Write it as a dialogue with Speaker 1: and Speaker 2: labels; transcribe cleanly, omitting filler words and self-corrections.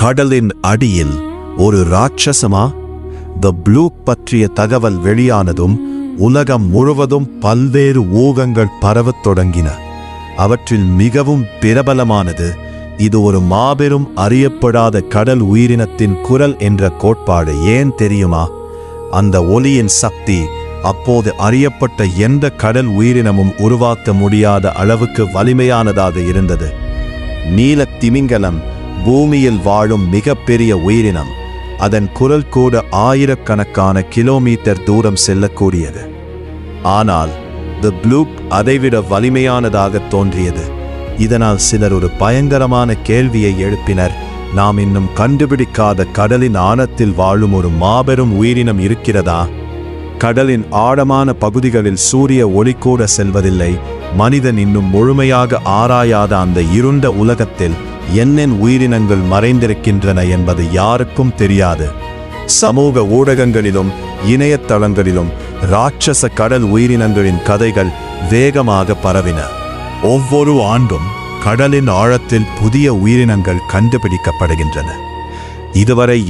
Speaker 1: கடலின் அடியில் ஒரு ராட்சசமா? த ப்ளூப் பற்றிய தகவல் வெளியானதும் உலகம் முழுவதும் பல்வேறு ஊகங்கள் பரவத் தொடங்கின. அவற்றில் மிகவும் பிரபலமானது, இது ஒரு மாபெரும் அறியப்படாத கடல் உயிரினத்தின் குரல் என்ற கோட்பாடு. ஏன் தெரியுமா? அந்த ஒலியின் சக்தி அப்போது அறியப்பட்ட எந்த கடல் உயிரினமும் உருவாக்க முடியாத அளவுக்கு வலிமையானதாக இருந்தது. நீலத் திமிங்கலம் பூமியில் வாழும் மிகப்பெரிய உயிரினம். அதன் குரல் கூட ஆயிரக்கணக்கான கிலோமீட்டர் தூரம் செல்லக்கூடியது. ஆனால் தி ப்ளூப் அதைவிட வலிமையானதாக தோன்றியது. இதனால் சிலர் ஒரு பயங்கரமான கேள்வியை எழுப்பினர். நாம் இன்னும் கண்டுபிடிக்காத கடலின் ஆழத்தில் வாழும் ஒரு மாபெரும் உயிரினம் இருக்கிறதா? கடலின் ஆழமான பகுதிகளில் சூரிய ஒளி கூட செல்வதில்லை. மனிதன் இன்னும் முழுமையாக ஆராயாத அந்த இருண்ட உலகத்தில் என்னென்ன உயிரினங்கள் மறைந்திருக்கின்றன என்பது யாருக்கும் தெரியாது. சமூக ஊடகங்களிலும் இணையதளங்களிலும் ராட்சச கடல் உயிரினங்களின் கதைகள் வேகமாக பரவின. ஒவ்வொரு ஆண்டும் கடலின் ஆழத்தில் புதிய உயிரினங்கள் கண்டுபிடிக்கப்படுகின்றன. இதுவரை